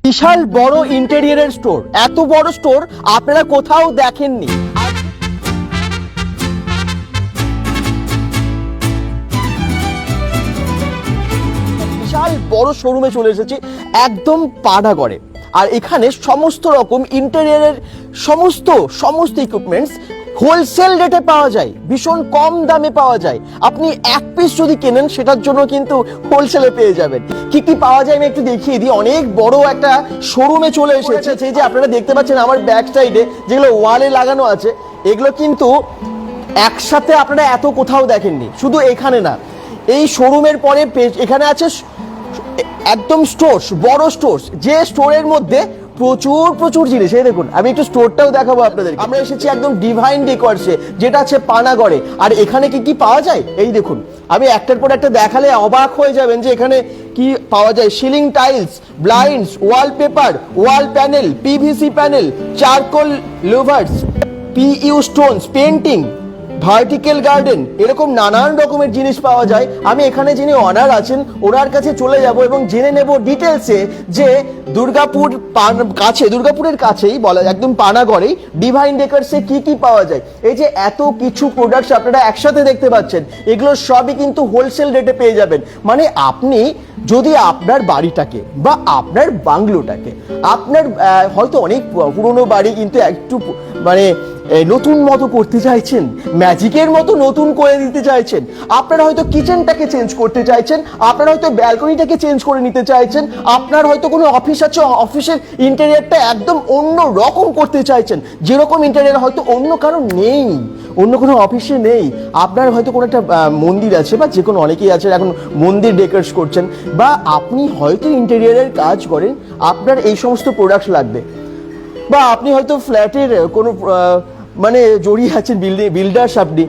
বিশাল বড় ইন্টেরিয়রের স্টোর, এত বড় স্টোর আপনারা কোথাও দেখেননি। বিশাল বড় শোরুমে চলে এসেছি একদম পানাগড়ে, আর এখানে সমস্ত রকম ইন্টেরিয়রের সমস্ত ইকুইপমেন্টস হোলসেল রেটে পাওয়া যায়, ভীষণ কম দামে পাওয়া যায়। আপনি এক পিস যদি কেনেন সেটার জন্য কিন্তু হোলসেলে পেয়ে যাবেন। কি কি পাওয়া যায় আমি একটু দেখিয়ে দিই। অনেক বড় একটা শোরুমে চলে এসেছে, এই যে আপনারা দেখতে পাচ্ছেন আমার ব্যাক সাইডে যেগুলো ওয়ালে লাগানো আছে, এগুলো কিন্তু একসাথে আপনারা এত কোথাও দেখেননি। শুধু এখানে না, এই শোরুমের পরে এখানে আছে একদম স্টোর্স, বড় স্টোর্স, যে স্টোরের মধ্যে প্রচুর জিনিস। এই দেখুন, আমি একটু স্টোরটাও দেখাবো আপনাদের। আমরা এসেছি একদম ডিভাইন ডেকোরসে, যেটা আছে পানাগড়ে। আর এখানে কি কি পাওয়া যায় এই দেখুন, আমি একটার পর একটা দেখালে অবাক হয়ে যাবেন যে এখানে কি পাওয়া যায়। Ceiling tiles, blinds, wallpaper, wall panel, PVC panel, charcoal louvers, PU stones, painting, vertical garden, এরকম নানান রকমের জিনিস পাওয়া যায়। আমি এখানে যিনি অনার আছেন ওনার কাছে চলে যাব এবং জেনে নেব ডিটেলসে যে দুর্গাপুরের কাছেই বলা একদম পানাগড়েই ডিভাইন ডেকার্সে কি কি পাওয়া যায়। এই যে এত কিছু প্রোডাক্টস আপনারা একসাথে দেখতে পাচ্ছেন, এগুলো সবই কিন্তু হোলসেল রেটে পেয়ে যাবেন। মানে আপনি যদি আপনার বাড়িটাকে বা আপনার বাংলোটাকে, আপনার হয়তো অনেক পুরনো বাড়ি কিন্তু একটু মানে নতুন মতো করতে চাইছেন, ম্যাজিকের মতো নতুন করে দিতে চাইছেন, আপনারা হয়তো কিচেনটাকে চেঞ্জ করতে চাইছেন, আপনারা হয়তো ব্যালকনিটাকে চেঞ্জ করে নিতে চাইছেন, আপনার হয়তো কোনো অফিস আছে, অফিসের ইন্টেরিয়রটা একদম অন্য রকম করতে চাইছেন, যেরকম ইন্টেরিয়র হয়তো অন্য কারো নেই, অন্য কোনো অফিসে নেই। আপনার হয়তো কোনো একটা মন্দির আছে, বা যে কোনো অনেকেই আছে এখন মন্দির ডেকোরেট করছেন, বা আপনি হয়তো ইন্টেরিয়রের কাজ করেন, আপনার এই সমস্ত প্রোডাক্ট লাগবে, বা আপনি হয়তো ফ্ল্যাটের কোনো মানে জড়িয়ে আছেন, বিল্ডার্স আপনি,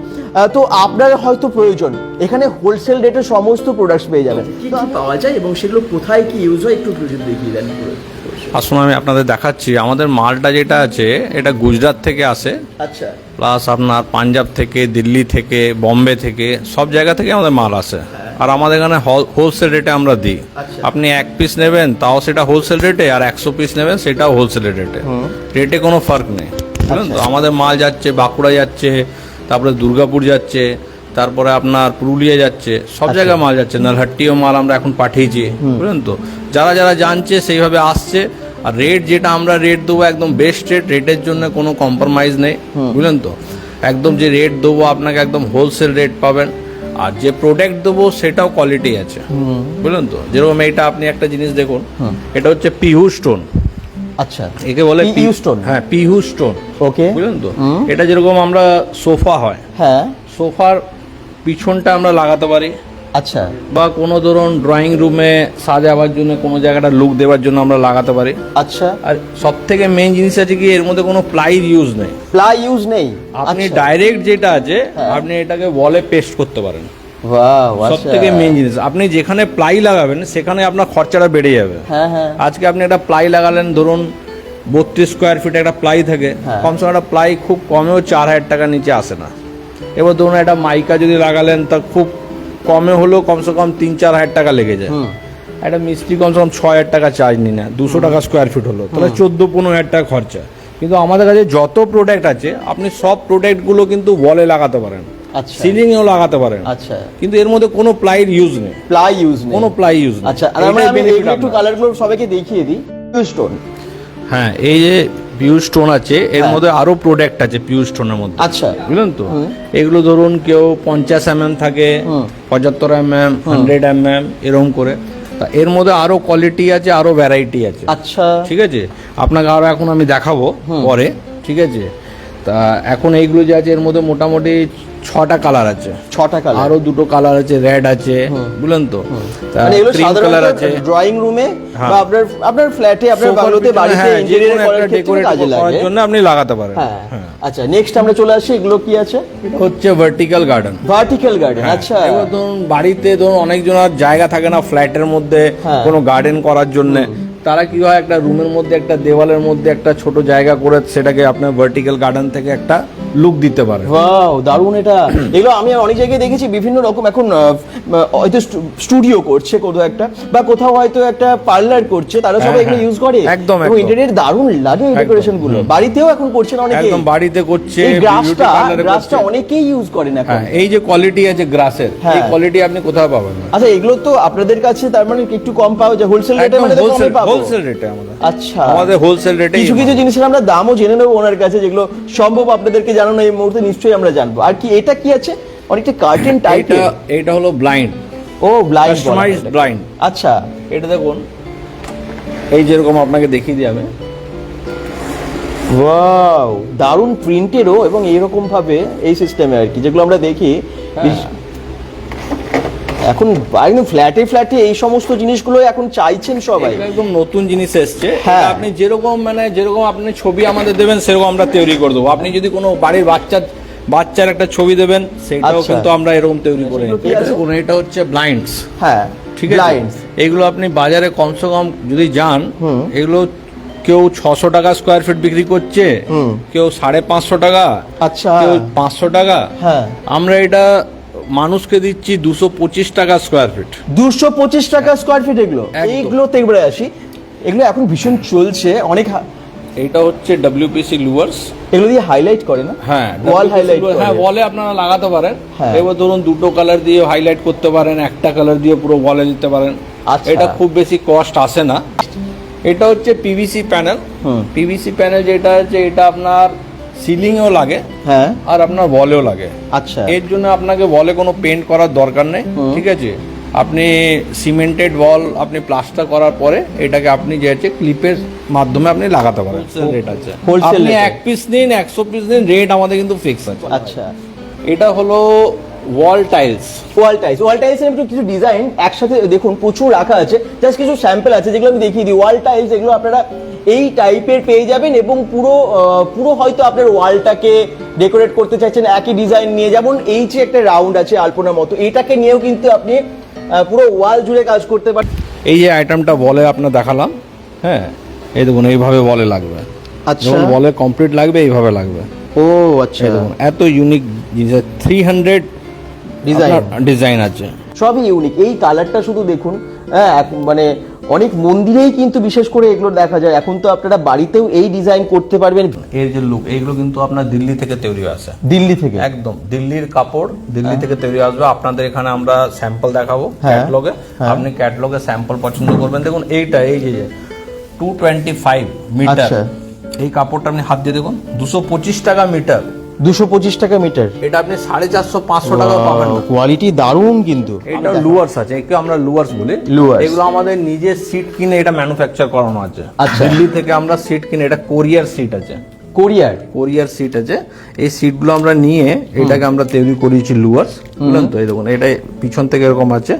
তো আপনার হয়তো প্রয়োজন। এখানে হোলসেল রেটে সমস্ত প্রোডাক্টস পেয়ে যাবেন। কি কি পাওয়া যায় এবং সেগুলো কোথায় কি ইউজ হয় একটু দেখিয়ে দেন। আসুন আমি আপনাদের দেখাচ্ছি। আমাদের মালটা যেটা আছে এটা গুজরাট থেকে আসে, আচ্ছা, প্লাস আপনার পাঞ্জাব থেকে, দিল্লি থেকে, বম্বে থেকে, সব জায়গা থেকে আমাদের মাল আসে। আর আমাদের এখানে হোলসেল রেটে আমরা দিই। আপনি এক পিস নেবেন তাও সেটা হোলসেল রেটে, আর 100 পিস নেবেন সেটাও হোলসেল রেটে। রেটে কোনো ফার্ক নেই, বুঝলেন তো। আমাদের মাল যাচ্ছে বাঁকুড়া যাচ্ছে, তারপরে দুর্গাপুর যাচ্ছে, তারপরে আপনার পুরুলিয়া যাচ্ছে, সব জায়গায় মাল যাচ্ছে। নলহাট্টিও মাল আমরা এখন পাঠিয়েছি, বুঝলেন তো। যারা যারা জানছে সেইভাবে আসছে। আর রেট যেটা আমরা রেট দেবো একদম বেস্ট রেট, রেটের জন্য কোনো কম্প্রোমাইজ নেই, বুঝলেন তো। একদম যে রেট দেবো আপনাকে একদম হোলসেল রেট পাবেন। আর যে প্রোডাক্ট দেবো সেটাও কোয়ালিটি আছে, বুঝলেন তো। যেরকম এইটা আপনি একটা জিনিস দেখুন, এটা হচ্ছে পিহু স্টোন। আচ্ছা, একে বলে পিহু স্টোন। হ্যাঁ, পিহু স্টোন। ওকে, বুঝলেন তো। এটা যেরকম আমরা সোফা হয়, হ্যাঁ, সোফার পিছনটা আমরা লাগাতে পারি। আচ্ছা, বা কোনো ধরুন ড্রয়িং রুমে সাজাবার জন্য কোনো জায়গাটা লুক দেওয়ার জন্য আমরা লাগাতে পারি। আচ্ছা। আর সব থেকে মেইন জিনিস আছে কি, এর মধ্যে কোনো প্লাই ইউজ নেই। প্লাই ইউজ নেই, আপনি ডাইরেক্ট যেটা আছে আপনি এটাকে ওয়ালে পেস্ট করতে পারেন। ওয়াও, সব থেকে মেইন জিনিস, আপনি যেখানে প্লাই লাগাবেন সেখানে আপনার খরচাটা বেড়ে যাবে। হ্যাঁ হ্যাঁ। আজকে আপনি একটা প্লাই লাগালেন, ধরুন 32 স্কোয়ার ফিট একটা প্লাই থাকে, কমসে কম একটা প্লাই খুব কমেও 4000 টাকার নিচে আসে না। এবার ধরুন একটা মাইকা যদি লাগালেন তা খুব কমে হলেও কমসে কম 3-4 হাজার টাকা লেগে যায়। একটা মিস্ত্রি কমসে কম 6,000 টাকা চার্জ নি না, 200 টাকা স্কোয়ার ফিট হলো, তাহলে 14-15 হাজার টাকা খরচা। কিন্তু আমাদের কাছে যত প্রোডাক্ট আছে আপনি সব প্রোডাক্টগুলো কিন্তু ওয়ালে লাগাতে পারেন, সিলিং এও লাগাতে পারেন। আচ্ছা, কিন্তু এর মধ্যে কোনো প্লাই ইউজ নেই, কোনো প্লাই ইউজ নেই। আচ্ছা, আর আমি একটু কালারগুলো সবাইকে দেখিয়ে দিই। পিউ স্টোন, হ্যাঁ, এই যে পিউ স্টোন আছে, এর মধ্যে আরো প্রোডাক্ট আছে পিউ স্টোনের মধ্যে। আচ্ছা, বুঝলেন তো। এগুলো ধরুন কেউ 50 mm থাকে, 75 mm, 100 mm এরকম করে। তা এর মধ্যে আরো কোয়ালিটি আছে, আরো ভ্যারাইটি আছে। আচ্ছা, ঠিক আছে, আপনাকে আরো এখন আমি দেখাবো পরে, ঠিক আছে। তা এখন এইগুলো যে আছে এর মধ্যে মোটামুটি 6টা কালার আছে। 6টা কালার, আরো 2টো কালার আছে, রেড আছে, বুঝলেন তো। মানে এগুলো সাধারণত ড্রয়িং রুমে বা আপনার ফ্ল্যাটে, আপনার বাংলোতে, বাড়িতে ইন্টেরিয়র করার ক্ষেত্রে কাজে লাগে, জন্য আপনি লাগাতে পারেন। আচ্ছা, নেক্সট আমরা চলে আসি, এগুলো কি আছে? হচ্ছে ভার্টিক্যাল গার্ডেন। ভার্টিক্যাল গার্ডেন, আচ্ছা। এবার ধরুন বাড়িতে ধরুন অনেকজনের জায়গা থাকে না ফ্ল্যাটের মধ্যে কোনো গার্ডেন করার জন্য, তারা কি হয় একটা রুমের মধ্যে, একটা দেওয়ালের মধ্যে একটা ছোট জায়গা করে সেটাকে আপনার ভার্টিক্যাল গার্ডেন থেকে একটা লুক দিতে পারে। ওয়াও, দারুণ এটা। এগুলো আমি অনেক জায়গায় দেখেছি বিভিন্ন রকম এখন হয়তো স্টুডিও করছে কোথাও একটা, বা কোথাও হয়তো একটা পার্লার করছে, তারা সবাই এগুলো ইউজ করে। একদম, এবং ইন্টেরিয়র দারুণ লাগে ডেকোরেশন গুলো। বাড়িতেও এখন করছে না অনেকে, একদম বাড়িতে করছে, এই beauty parlour এ গ্রাসটা করছে। অনেকেই ইউজ করেন এখন। হ্যাঁ, এই যে কোয়ালিটি আছে গ্রাসের, এই হ্যাঁ। কোয়ালিটি আপনি কোথাও পাবেন না। আচ্ছা, এগুলো তো আপনাদের কাছে তার মানে একটু কম পাওয়া যায়, হোলসেল রেটে মানে তো কমে পাবো। হোলসেল রেটে আমাদের, আচ্ছা, আমাদের হোলসেল রেটে কিছু কিছু জিনিসের আমরা দামও জেনে নেবো ওনার কাছে, যেগুলো সম্ভব আপনাদেরকে জানানো এই মুহূর্তে নিশ্চয়ই আমরা জানবো। আর কি এটা কি আছে? অনেকটা কার্টেন টাইপের। এটা হলো ব্লাইন্ড, ও ব্লাইন্ড, কাস্টমাইজড ব্লাইন্ড। আচ্ছা, এটা দেখুন, এই যেরকম আপনাকে দেখিয়ে দিই আমি। ওয়াও, দারুণ প্রিন্টেরও এবং এইরকম ভাবে এই সিস্টেমে আর কি, যেগুলো আমরা দেখি এখন একদম ফ্ল্যাটে ফ্ল্যাটে এই সমস্ত জিনিসগুলো এখন চাইছেন সবাই। এটা একদম নতুন জিনিস এসছে। হ্যাঁ। এটা আপনি যেরকম যেরকম আপনি ছবি আমাদের দেবেন সেরকম আমরা তৈরি করে দেবো। আপনি যদি কোনো বাড়ির বাচ্চার একটা ছবি দেবেন, সেটাও আচ্ছা। কিন্তু আমরা এরকম তৈরি করে সেগুলো কি এটা আছে? দেখুন, এটা হচ্ছে ব্লাইন্ডস। হ্যাঁ, ঠিক আছে, Blinds। এগুলো আপনি বাজারে কমসে কম যদি যান, এগুলো কেউ 600 টাকা স্কোয়ার ফিট বিক্রি করছে, কেউ 550 টাকা, আচ্ছা, কেউ 500 টাকা। হ্যাঁ, আমরা এটা মানুষকে দিচ্ছি 225 টাকা স্কোয়ার ফিট। 225 টাকা স্কোয়ার ফিট। এগুলো একদম। এইগুলোতে এবারে আসি, এগুলো এখন ভীষণ চলছে অনেক। এটা হচ্ছে WPC লুয়ার্স। এগুলো দিয়ে হাইলাইট করে না? হ্যাঁ, ওয়াল WPC হাইলাইট লুয়ার, হ্যাঁ, ওয়ালে আপনারা লাগাতে পারেন। হ্যাঁ। এবার ধরুন দুটো কালার দিয়ে হাইলাইট করতে পারেন, একটা কালার দিয়ে পুরো ওয়ালে দিতে পারেন। আচ্ছা। এটা খুব বেশি কস্ট আসে না। এটা হচ্ছে পিভিসি প্যানেল। পিভিসি প্যানেল যেটা আছে, এটা আপনার সিলিং এও লাগে, হ্যাঁ, আর আপনার ওয়ালেও লাগে। আচ্ছা, এর জন্য আপনাকে ওয়ালে কোনো পেন্ট করার দরকার নেই, ঠিক আছে। আপনি সিমেন্টেড ওয়াল আপনি প্লাস্টার করার পরে এটাকে আপনি যে আছে ক্লিপের মাধ্যমে আপনি লাগাতে পারেন। রেট আছে, Wholesale আপনি rate। 1 পিস নিন, 100 পিস নিন, রেট আমাদের কিন্তু ফিক্স আছে। আচ্ছা। এটা হলো ওয়াল টাইলস। ওয়াল টাইলস এর কিছু ডিজাইন একসাথে দেখুন প্রচুর রাখা আছে, জাস্ট কিছু স্যাম্পল আছে যেগুলো আমি দেখিয়ে দিই। ওয়াল টাইলস এগুলো আপনারা এই টাইপের পেয়ে যাবেন, এবং পুরো হয়তো আপনার ওয়ালটাকে ডেকোরেট করতে চাইছেন একই ডিজাইন নিয়ে, যেমন এই যে একটা রাউন্ড আছে আলপনার মতো, এটাকে নিয়েও কিন্তু আপনি পুরো ওয়াল জুড়ে কাজ করতে পারেন। এই যে আইটেমটা বলে আপনার দেখালাম, হ্যাঁ, এই দেখুন এইভাবে বলে লাগবে। আচ্ছা, যখন বলে কমপ্লিট লাগবে এইভাবে লাগবে। ও আচ্ছা, এই দেখুন এত ইউনিক 300 ডিজাইন আছে, সবই ইউনিক। এই কালারটা শুধু দেখুন, হ্যাঁ, মানে অনেক মন্দিরেই কিন্তু বিশেষ করে এগুলো দেখা যায়। এখন তো আপনারা বাড়িতেও এই ডিজাইন করতে পারবেন। এর যে লুক, এইগুলো কিন্তু আপনার দিল্লি থেকে তৈরি আসে। দিল্লি থেকে? একদম দিল্লির কাপড়, দিল্লি থেকে তৈরি আসবে। আপনাদের এখানে আমরা স্যাম্পল দেখাবো হ্যাঁ। ক্যাটলগে, আপনি ক্যাটলগে স্যাম্পল পছন্দ করবেন। দেখুন এইটা, এই যে 225 মিটার, আচ্ছা। এই কাপড়টা আপনি হাত দিয়ে দেখুন, 225 টাকা মিটার। 225 টাকা মিটার? এটা আপনি 450-500 টাকা পাবেন না। কোয়ালিটি দারুণ কিন্তু। এটা লুয়ার্স আছে, একে আমরা লুয়ার্স বলি। Luars। এগুলো আমাদের নিজের সিট কিনে এটা ম্যানুফ্যাকচার করানো আছে। আচ্ছা। দিল্লি থেকে আমরা সিট কিনে, এটা কোরিয়ার সিট আছে, কোরিয়ার সিট আছে। এই সিটগুলো আমরা নিয়ে এটাকে আমরা তৈরি করিয়েছি লুয়ার্স, বুঝলেন তো। এই দেখুন, এটা পিছন থেকে এরকম আছে,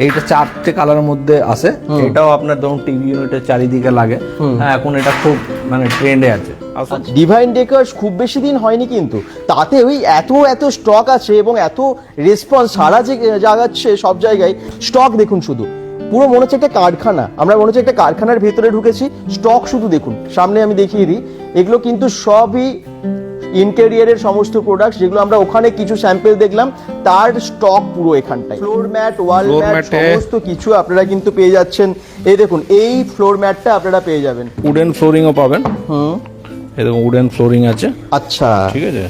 এইটা 4টে কালারের মধ্যে আসে। এটাও আপনার ধরুন টিভি ইউনিটের চারিদিকে লাগে। হ্যাঁ, এখন এটা খুব ট্রেন্ডে আছে। ডিভাইন ডেকার্স খুব বেশি দিন হয়নি, কিন্তু তাতে ওই এত স্টক আছে এবং এত রেসপন্স সারা যে জাগাচ্ছে সব জায়গায়। স্টক দেখুন শুধু, পুরো মনে হচ্ছে একটা কারখানা, আমরা মনে হচ্ছে একটা কারখানার ভেতরে ঢুকেছি। স্টক শুধু দেখুন, সামনে আমি দেখিয়ে দিই। এগুলো কিন্তু সবই ইন্টেরিয়ারের সমস্ত প্রোডাক্ট, যেগুলো আমরা ওখানে কিছু স্যাম্পল দেখলাম, তার স্টক পুরো এখানটায়। ফ্লোর ম্যাট, ওয়াল ম্যাট, সমস্ত কিছু আপনারা কিন্তু পেয়ে যাচ্ছেন। এই দেখুন, এই ফ্লোর ম্যাটটা আপনারা পেয়ে যাবেন। উডেন ফ্লোরিংও পাবেন। এই দেখুন, উডেন ফ্লোরিং আছে। আচ্ছা, ঠিক আছে,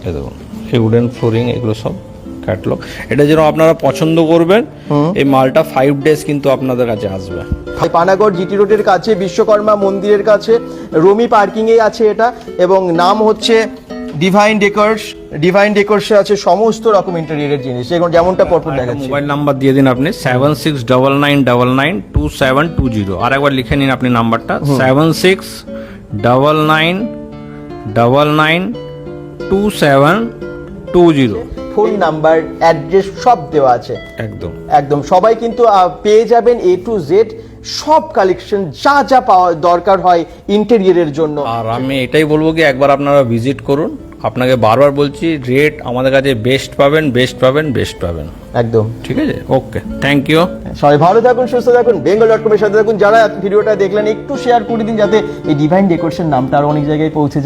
এই দেখুন এই উডেন ফ্লোরিং, এগুলো সব ক্যাটলগ। এটা যেন আপনারা পছন্দ করবেন, এই মালটা 5 ডেজ কিন্তু আপনাদের কাছে আসবে। পানাগড় জিটি রোডের কাছে, বিশ্বকর্মা মন্দিরের কাছে, রমি পার্কিং এ আছে এটা, এবং নাম হচ্ছে ডিভাইন ডেকোর্সে আছে সমস্ত রকম ইন্টেরিয়রের জিনিস, যেমনটা পরপর দেখাচ্ছি। মোবাইল নাম্বার দিয়ে দিন আপনি, 7699992720। আর একবার লিখে নিন আপনি নাম্বারটা, 7699992720। ফোন নাম্বার, অ্যাড্রেস সব দেওয়া আছে। একদম সবাই কিন্তু পেয়ে যাবেন A to Z সব কালেকশন, যা পাওয়া দরকার হয় ইন্টেরিয়রের জন্য। আর আমি এটাই বলবো কি, একবার আপনারা ভিজিট করুন। আপনাকে বারবার বলছি, রেট আমাদের কাছে বেস্ট পাবেন। একদম ঠিক আছে, ওকে, থ্যাংক ইউ। সবাই ভালো থাকুন, সুস্থ থাকুন, bengal.com এর সাথে থাকুন। যারা ভিডিওটা দেখলেন একটু শেয়ার করে দিন, যাতে এই ডিভাইন ডেকোরেশন নামটা আরো অনেক জায়গায় পৌঁছে যায়।